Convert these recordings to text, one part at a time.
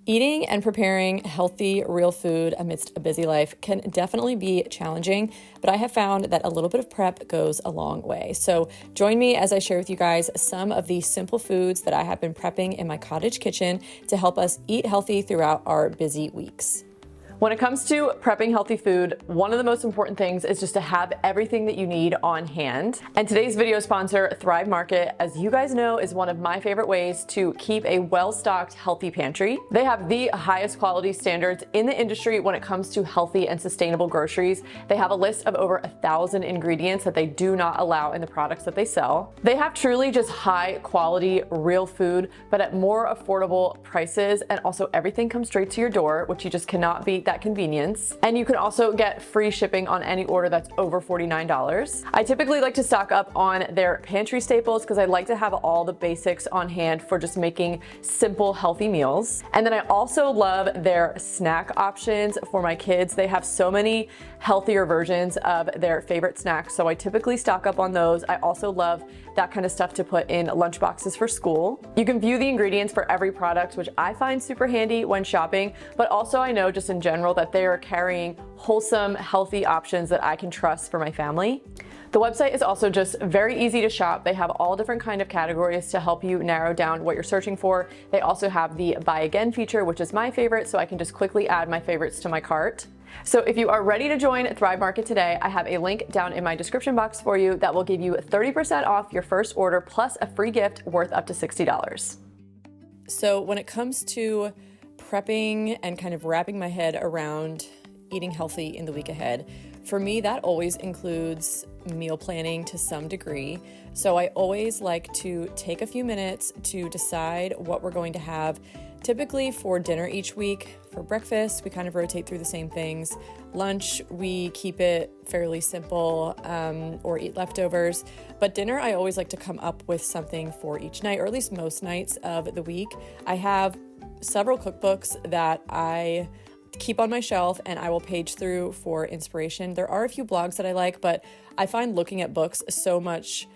Eating and preparing healthy, real food amidst a busy life can definitely be challenging, but I have found that a little bit of prep goes a long way. So join me as I share with you guys some of the simple foods that I have been prepping in my cottage kitchen to help us eat healthy throughout our busy weeks. When it comes to prepping healthy food, one of the most important things is just to have everything that you need on hand. And today's video sponsor, Thrive Market, as you guys know, is one of my favorite ways to keep a well-stocked, healthy pantry. They have the highest quality standards in the industry when it comes to healthy and sustainable groceries. They have a list of over 1,000 ingredients that they do not allow in the products that they sell. They have truly just high quality, real food, but at more affordable prices. And also everything comes straight to your door, which you just cannot beat that convenience. And you can also get free shipping on any order that's over $49. I typically like to stock up on their pantry staples because I like to have all the basics on hand for just making simple, healthy meals. And then I also love their snack options for my kids. They have so many healthier versions of their favorite snacks, so I typically stock up on those. I also love that kind of stuff to put in lunch boxes for school. You can view the ingredients for every product, which I find super handy when shopping, but also I know just in general that they are carrying wholesome, healthy options that I can trust for my family. The website is also just very easy to shop. They have all different kind of categories to help you narrow down what you're searching for. They also have the buy again feature, which is my favorite, so I can just quickly add my favorites to my cart. So if you are ready to join Thrive Market today, I have a link down in my description box for you that will give you 30% off your first order plus a free gift worth up to $60. So when it comes to prepping and kind of wrapping my head around eating healthy in the week ahead, for me, that always includes meal planning to some degree. So I always like to take a few minutes to decide what we're going to have. Typically for dinner each week. For breakfast, we kind of rotate through the same things. Lunch, we keep it fairly simple or eat leftovers. But dinner, I always like to come up with something for each night, or at least most nights of the week. I have several cookbooks that I keep on my shelf and I will page through for inspiration. There are a few blogs that I like, but I find looking at books so much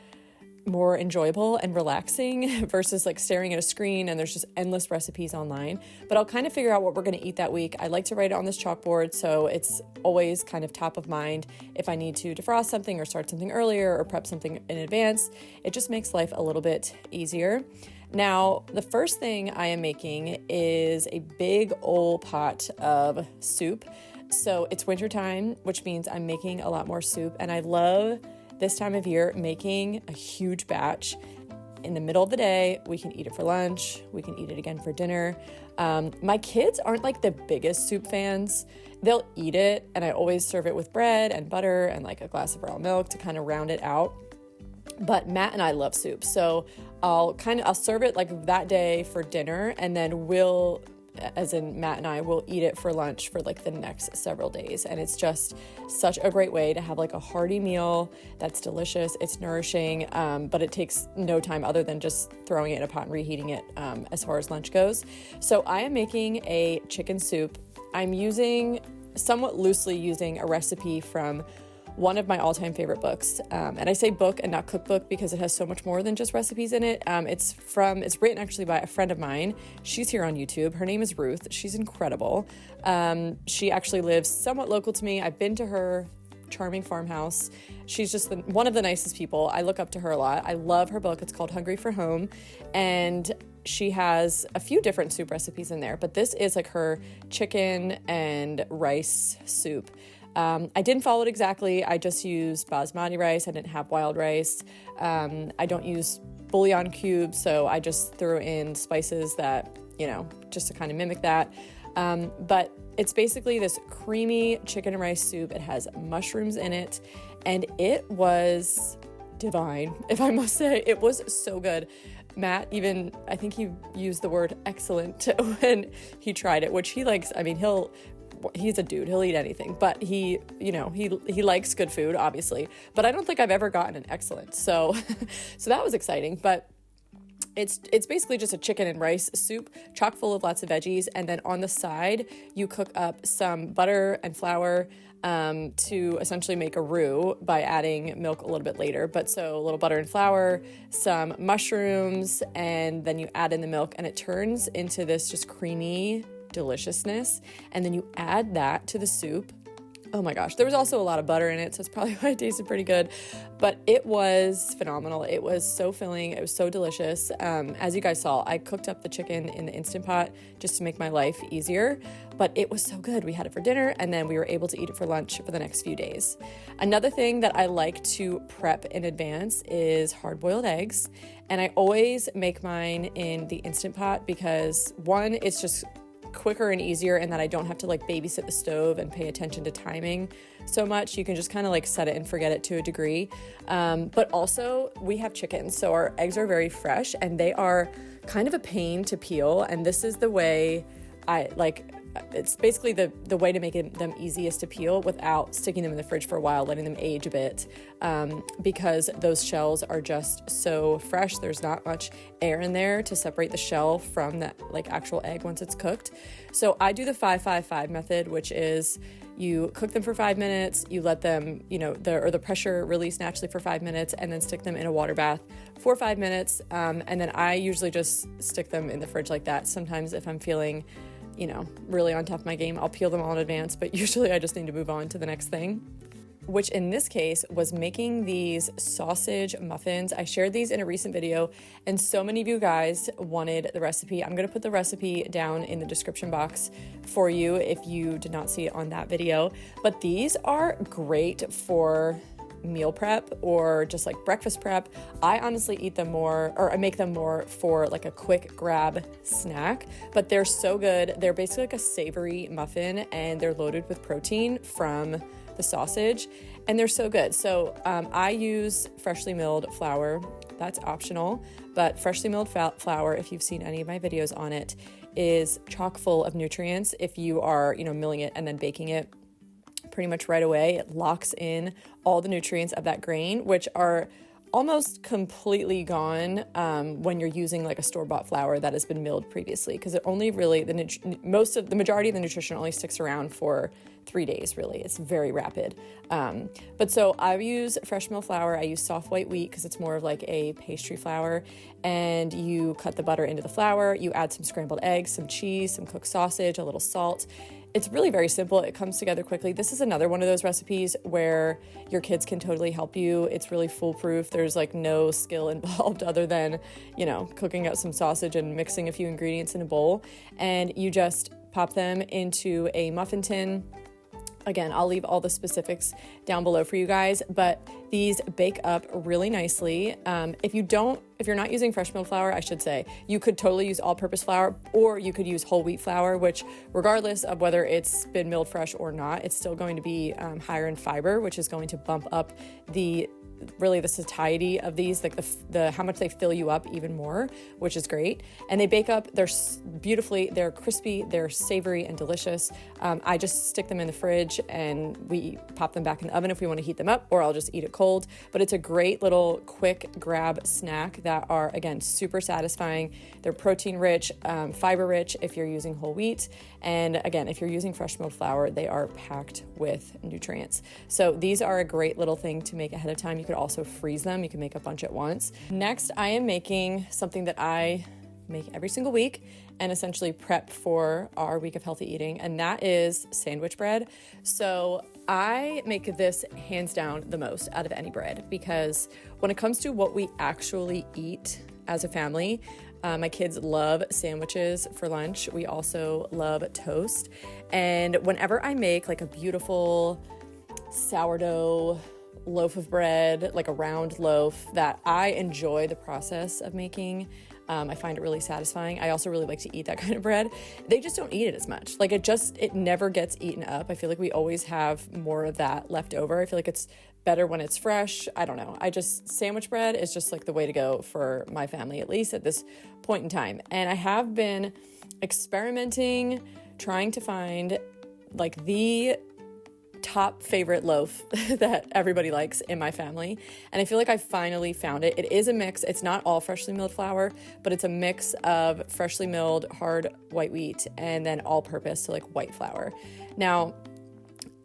more enjoyable and relaxing versus like staring at a screen and there's just endless recipes online. But I'll kind of figure out what we're going to eat that week. I like to write it on this chalkboard, so it's always kind of top of mind if I need to defrost something or start something earlier or prep something in advance. It just makes life a little bit easier. Now, the first thing I am making is a big old pot of soup. So it's wintertime, which means I'm making a lot more soup, and I love this time of year making a huge batch. In the middle of the day, we can eat it for lunch, we can eat it again for dinner. My kids aren't like the biggest soup fans. They'll eat it, and I always serve it with bread and butter and like a glass of raw milk to kind of round it out. But Matt and I love soup, so I'll serve it like that day for dinner, and then Matt and I will eat it for lunch for like the next several days. And it's just such a great way to have like a hearty meal that's delicious. It's nourishing, but it takes no time other than just throwing it in a pot and reheating it as far as lunch goes. So I am making a chicken soup. I'm somewhat loosely using a recipe from one of my all-time favorite books. And I say book and not cookbook because it has so much more than just recipes in it. It's written actually by a friend of mine. She's here on YouTube. Her name is Ruth. She's incredible. She actually lives somewhat local to me. I've been to her charming farmhouse. She's just one of the nicest people. I look up to her a lot. I love her book. It's called Hungry for Home. And she has a few different soup recipes in there, but this is like her chicken and rice soup. I didn't follow it exactly. I just used basmati rice. I didn't have wild rice. I don't use bouillon cubes, so I just threw in spices that, just to kind of mimic that. But it's basically this creamy chicken and rice soup. It has mushrooms in it, and it was divine, if I must say. It was so good. Matt I think he used the word excellent when he tried it, which he likes. I mean, he's a dude, he'll eat anything, but he likes good food, obviously, but I don't think I've ever gotten an excellent. So that was exciting. But It's basically just a chicken and rice soup, chock full of lots of veggies. And then on the side, you cook up some butter and flour to essentially make a roux by adding milk a little bit later. But so a little butter and flour, some mushrooms, and then you add in the milk and it turns into this just creamy deliciousness. And then you add that to the soup. Oh my gosh, there was also a lot of butter in it, so it's probably why it tasted pretty good, but it was phenomenal. It was so filling. It was so delicious. As you guys saw, I cooked up the chicken in the Instant Pot just to make my life easier, but it was so good. We had it for dinner, and then we were able to eat it for lunch for the next few days. Another thing that I like to prep in advance is hard-boiled eggs, and I always make mine in the Instant Pot because, one, it's just quicker and easier, and that I don't have to like babysit the stove and pay attention to timing so much. You can just kind of like set it and forget it to a degree. But also we have chickens, so our eggs are very fresh and they are kind of a pain to peel. And this is the way it's basically the way to make them easiest to peel without sticking them in the fridge for a while, letting them age a bit, because those shells are just so fresh. There's not much air in there to separate the shell from that like actual egg once it's cooked. So I do the 5-5-5 method, which is you cook them for 5 minutes, you let them, the pressure release naturally for 5 minutes, and then stick them in a water bath for 5 minutes. And then I usually just stick them in the fridge like that. Sometimes if I'm feeling really on top of my game, I'll peel them all in advance, but usually I just need to move on to the next thing, which in this case was making these sausage muffins. I shared these in a recent video, and so many of you guys wanted the recipe. I'm going to put the recipe down in the description box for you if you did not see it on that video, but these are great for meal prep or just like breakfast prep. I honestly eat them more, or I make them more for like a quick grab snack, but they're so good. They're basically like a savory muffin, and they're loaded with protein from the sausage, and they're so good. So I use freshly milled flour. That's optional, but freshly milled flour, if you've seen any of my videos on it, is chock full of nutrients. If you are, milling it and then baking it pretty much right away, it locks in all the nutrients of that grain, which are almost completely gone when you're using like a store-bought flour that has been milled previously, because it only really the majority of the nutrition only sticks around for 3 days. Really, it's very rapid. But so I use fresh milled flour. I use soft white wheat because it's more of like a pastry flour, and you cut the butter into the flour. You add some scrambled eggs, some cheese, some cooked sausage, a little salt. It's really very simple. It comes together quickly. This is another one of those recipes where your kids can totally help you. It's really foolproof. There's like no skill involved other than, cooking up some sausage and mixing a few ingredients in a bowl. And you just pop them into a muffin tin. Again, I'll leave all the specifics down below for you guys, but these bake up really nicely. If you're not using fresh milled flour, I should say, you could totally use all-purpose flour, or you could use whole wheat flour, which regardless of whether it's been milled fresh or not, it's still going to be higher in fiber, which is going to bump up the satiety of these, like the how much they fill you up even more, which is great. And they bake up, they're beautifully, they're crispy, they're savory and delicious. I just stick them in the fridge and we pop them back in the oven if we want to heat them up, or I'll just eat it cold. But it's a great little quick grab snack that are, again, super satisfying. They're protein rich, fiber rich if you're using whole wheat. And again, if you're using fresh milled flour, they are packed with nutrients. So these are a great little thing to make ahead of time. You could also freeze them. You can make a bunch at once. Next, I am making something that I make every single week and essentially prep for our week of healthy eating, and that is sandwich bread. So I make this hands down the most out of any bread, because when it comes to what we actually eat as a family, my kids love sandwiches for lunch. We also love toast. And whenever I make like a beautiful sourdough loaf of bread, like a round loaf that I enjoy the process of making, I find it really satisfying. I also really like to eat that kind of bread. They just don't eat it as much. Like it never gets eaten up. I feel like we always have more of that left over. I feel like it's better when it's fresh. I don't know. Sandwich bread is just like the way to go for my family, at least at this point in time. And I have been experimenting, trying to find like the top favorite loaf that everybody likes in my family. And I feel like I finally found it. It is a mix. It's not all freshly milled flour, but it's a mix of freshly milled hard white wheat and then all-purpose, so like white flour. Now,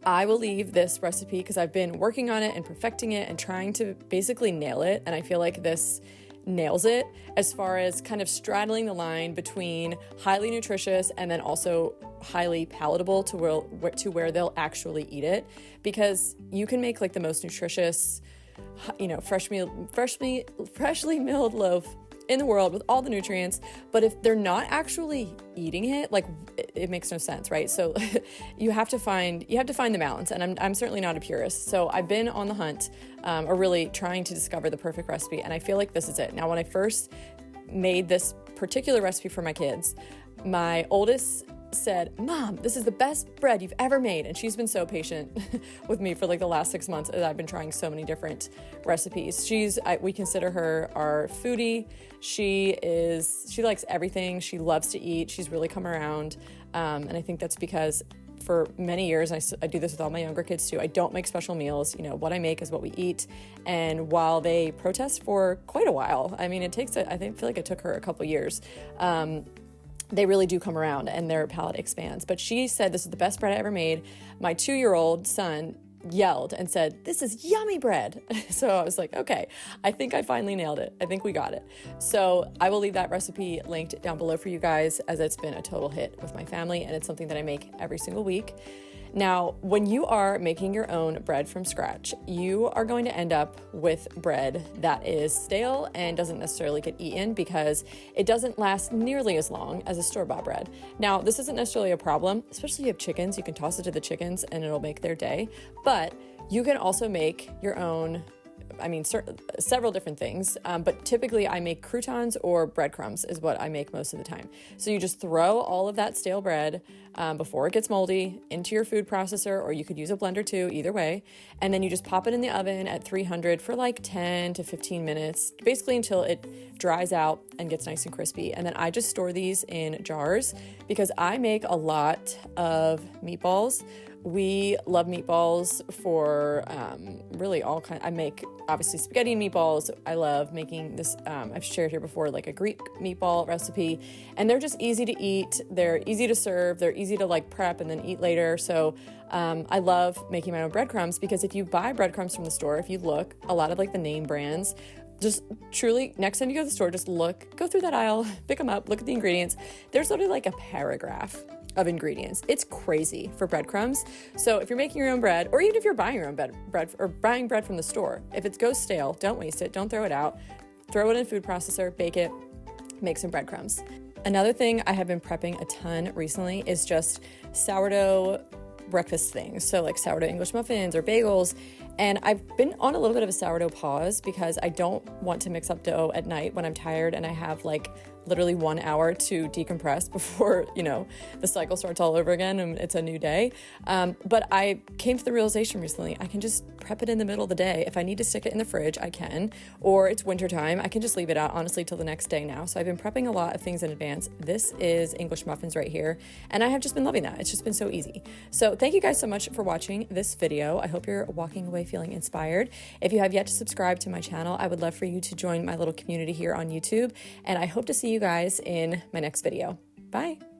I will leave this recipe because I've been working on it and perfecting it and trying to basically nail it. And I feel like this nails it as far as kind of straddling the line between highly nutritious and then also highly palatable to where they'll actually eat it. Because you can make like the most nutritious, freshly milled loaf in the world with all the nutrients, but if they're not actually eating it, like it makes no sense, right? So you have to find the balance, and I'm certainly not a purist. So I've been on the hunt, or really trying to discover the perfect recipe, and I feel like this is it. Now, when I first made this particular recipe for my kids, my oldest said, "Mom, this is the best bread you've ever made." And she's been so patient with me for like the last 6 months as I've been trying so many different recipes. We consider her our foodie. She likes everything. She loves to eat. She's really come around. And I think that's because for many years, I do this with all my younger kids too, I don't make special meals. What I make is what we eat. And while they protest for quite a while, I mean, I feel like it took her a couple years, they really do come around and their palate expands. But she said, "This is the best bread I ever made." My 2-year-old son yelled and said, "This is yummy bread." So I was like, okay, I think I finally nailed it. I think we got it. So I will leave that recipe linked down below for you guys, as it's been a total hit with my family and it's something that I make every single week. Now, when you are making your own bread from scratch, you are going to end up with bread that is stale and doesn't necessarily get eaten because it doesn't last nearly as long as a store-bought bread. Now, this isn't necessarily a problem, especially if you have chickens. You can toss it to the chickens and it'll make their day. But you can also make your own, several different things, but typically I make croutons or breadcrumbs is what I make most of the time. So you just throw all of that stale bread before it gets moldy into your food processor, or you could use a blender too, either way, and then you just pop it in the oven at 300 for like 10 to 15 minutes, basically until it dries out and gets nice and crispy. And then I just store these in jars because I make a lot of meatballs. We love meatballs for really all kinds. I make obviously spaghetti and meatballs. I love making this, I've shared here before, like a Greek meatball recipe, and they're just easy to eat. They're easy to serve. They're easy to like prep and then eat later. So I love making my own breadcrumbs because if you buy breadcrumbs from the store, if you look, a lot of like the name brands, just truly, next time you go to the store, just go through that aisle, pick them up, look at the ingredients. There's literally like a paragraph of ingredients. It's crazy for breadcrumbs. So if you're making your own bread, or even if you're buying your own bread or buying bread from the store, if it goes stale, don't waste it. Don't throw it out. Throw it in a food processor, bake it, make some breadcrumbs. Another thing I have been prepping a ton recently is just sourdough breakfast things. So like sourdough English muffins or bagels. And I've been on a little bit of a sourdough pause because I don't want to mix up dough at night when I'm tired and I have like literally 1 hour to decompress before, the cycle starts all over again and it's a new day. But I came to the realization recently, I can just prep it in the middle of the day. If I need to stick it in the fridge, I can, or it's wintertime, I can just leave it out honestly till the next day now. So I've been prepping a lot of things in advance. This is English muffins right here. And I have just been loving that. It's just been so easy. So thank you guys so much for watching this video. I hope you're walking away feeling inspired. If you have yet to subscribe to my channel, I would love for you to join my little community here on YouTube. And I hope to see you guys in my next video. Bye.